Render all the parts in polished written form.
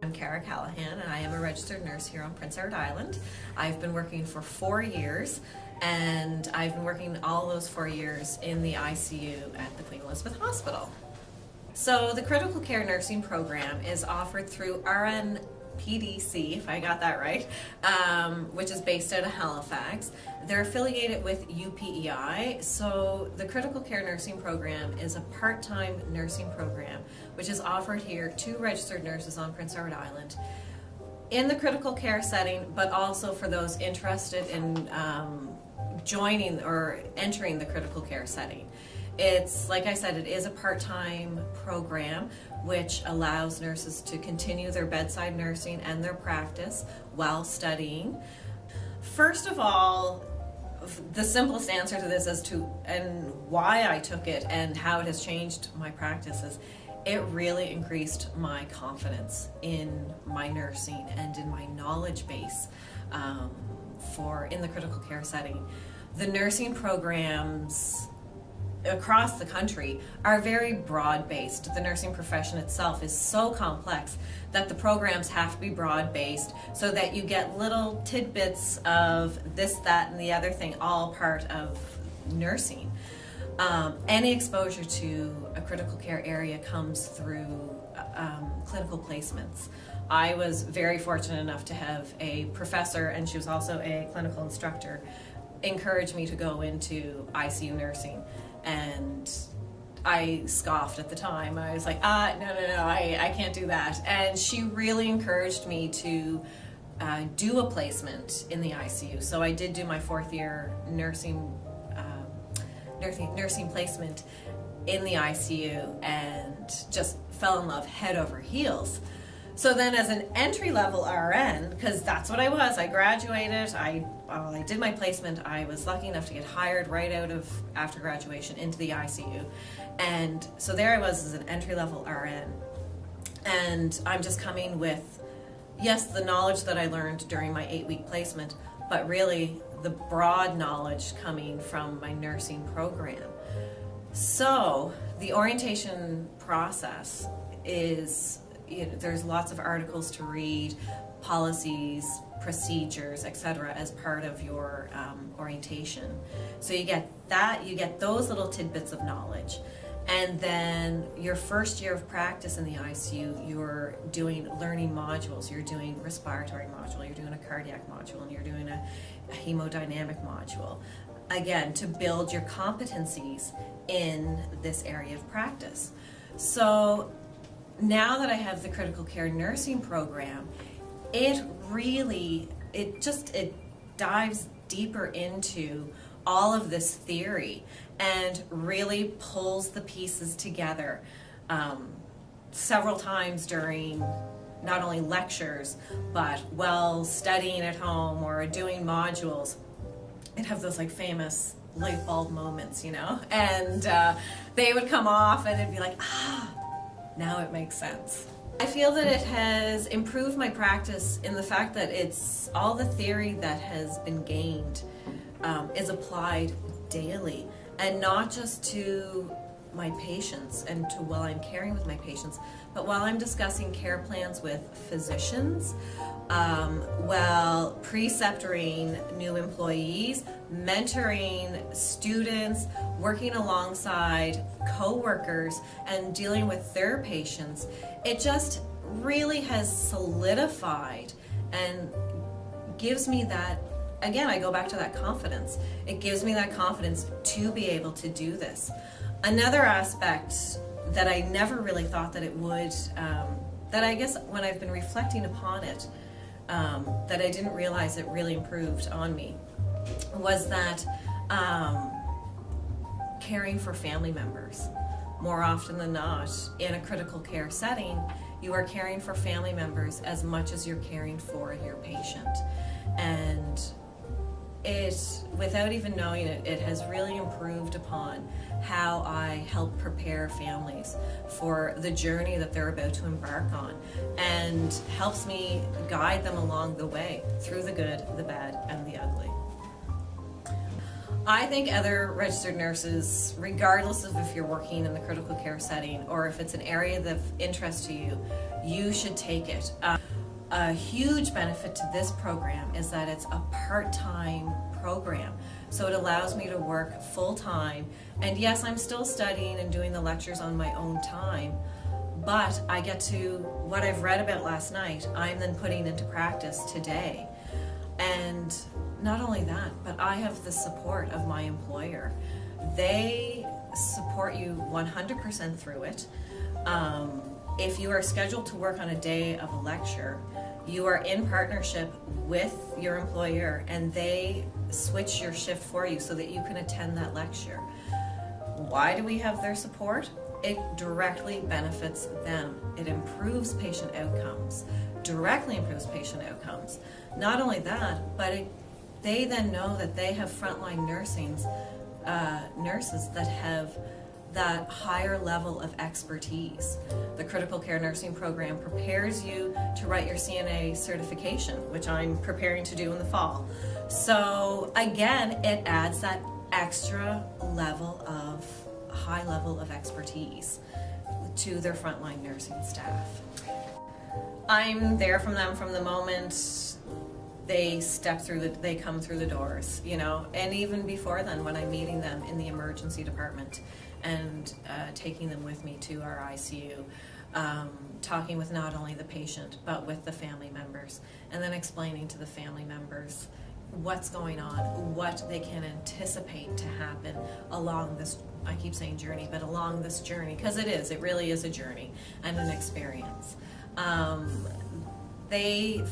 I'm Callaghan, and I am a registered nurse here on Prince Edward Island. I've been working for 4 years, and I've been working all those 4 years in the ICU at the Queen Elizabeth Hospital. So the critical care nursing program is offered through RNPDC, if I got that right, which is based out of Halifax. They're affiliated with UPEI, so the critical care nursing program is a part-time nursing program which is offered here to registered nurses on Prince Edward Island in the critical care setting, but also for those interested in joining or entering the critical care setting. It's, like I said, it is a part-time program which allows nurses to continue their bedside nursing and their practice while studying. First of all, the simplest answer to this as to and why I took it and how it has changed my practice is it really increased my confidence in my nursing and in my knowledge base in the critical care setting. The nursing programs across the country are very broad-based. The nursing profession itself is so complex that the programs have to be broad-based so that you get little tidbits of this, that, and the other thing, all part of nursing. Any exposure to a critical care area comes through clinical placements. I was very fortunate enough to have a professor, and she was also a clinical instructor, encourage me to go into ICU nursing. And I scoffed at the time. I was like, no, I can't do that. And she really encouraged me to do a placement in the ICU. So I did do my 4th year nursing placement in the ICU and just fell in love head over heels. So then as an entry-level RN, because that's what I was, I graduated, I did my placement, I was lucky enough to get hired right after graduation into the ICU. And so there I was as an entry-level RN. And I'm just coming with, yes, the knowledge that I learned during my 8-week placement, but really the broad knowledge coming from my nursing program. So the orientation process is, there's lots of articles to read, policies, procedures, etc. as part of your orientation. So you get that, you get those little tidbits of knowledge. And then your first year of practice in the ICU, you're doing learning modules. You're doing respiratory module, you're doing a cardiac module, and you're doing a hemodynamic module. Again, to build your competencies in this area of practice. So now that I have the critical care nursing program, it dives deeper into all of this theory and really pulls the pieces together several times during not only lectures, but while studying at home or doing modules. I'd have those like famous light bulb moments, and they would come off and it'd be like, now it makes sense. I feel that it has improved my practice in the fact that it's all the theory that has been gained is applied daily, and not just to my patients and to while I'm caring with my patients, but while I'm discussing care plans with physicians, while preceptoring new employees, mentoring students, working alongside co-workers and dealing with their patients. It just really has solidified and gives me that, again, I go back to that confidence. It gives me that confidence to be able to do this. Another aspect that I never really thought that it would, that I guess when I've been reflecting upon it, that I didn't realize it really improved on me, was that caring for family members. More often than not, in a critical care setting, you are caring for family members as much as you're caring for your patient. And it, without even knowing it, it has really improved upon how I help prepare families for the journey that they're about to embark on, and helps me guide them along the way through the good, the bad, and the ugly. I think other registered nurses, regardless of if you're working in the critical care setting or if it's an area of interest to you, you should take it. A huge benefit to this program is that it's a part-time program. So it allows me to work full-time. And yes, I'm still studying and doing the lectures on my own time, but I get to, what I've read about last night, I'm then putting into practice today. And not only that, but I have the support of my employer. They support you 100% through it. If you are scheduled to work on a day of a lecture, you are in partnership with your employer and they switch your shift for you so that you can attend that lecture. Why do we have their support? It directly benefits them. It improves patient outcomes, directly improves patient outcomes. Not only that, but they then know that they have frontline nurses that have that higher level of expertise. The critical care nursing program prepares you to write your CNA certification, which I'm preparing to do in the fall. So again, it adds that extra level of high level of expertise to their frontline nursing staff. I'm there from them from the moment they come through the doors, you know, and even before then when I'm meeting them in the emergency department and taking them with me to our ICU, talking with not only the patient but with the family members, and then explaining to the family members what's going on, what they can anticipate to happen along this, I keep saying journey, but along this journey, because it really is a journey and an experience.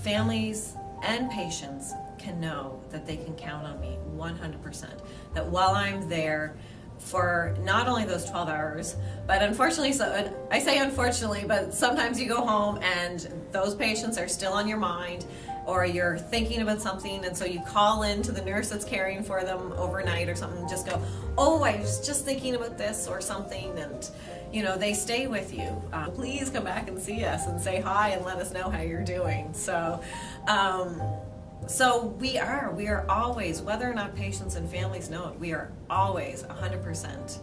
Families and patients can know that they can count on me 100%, that while I'm there for not only those 12 hours, but unfortunately, so I say unfortunately, but sometimes you go home and those patients are still on your mind, or you're thinking about something, and so you call in to the nurse that's caring for them overnight or something, and just go, oh, I was just thinking about this or something, and you know, they stay with you. Please come back and see us and say hi and let us know how you're doing. So we are always, whether or not patients and families know it, we are always 100%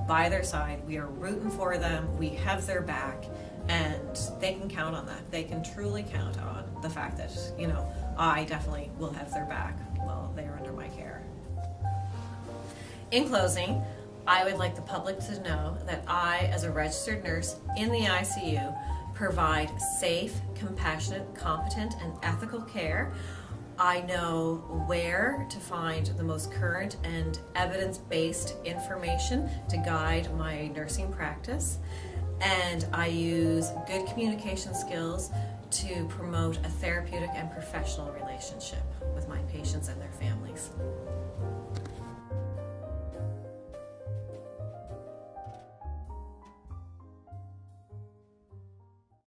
by their side. We are rooting for them. We have their back, and they can count on that. They can truly count on the fact that, you know, I definitely will have their back while they are under my care. In closing, I would like the public to know that I, as a registered nurse in the ICU, provide safe, compassionate, competent, and ethical care. I know where to find the most current and evidence-based information to guide my nursing practice, and I use good communication skills to promote a therapeutic and professional relationship with my patients and their families.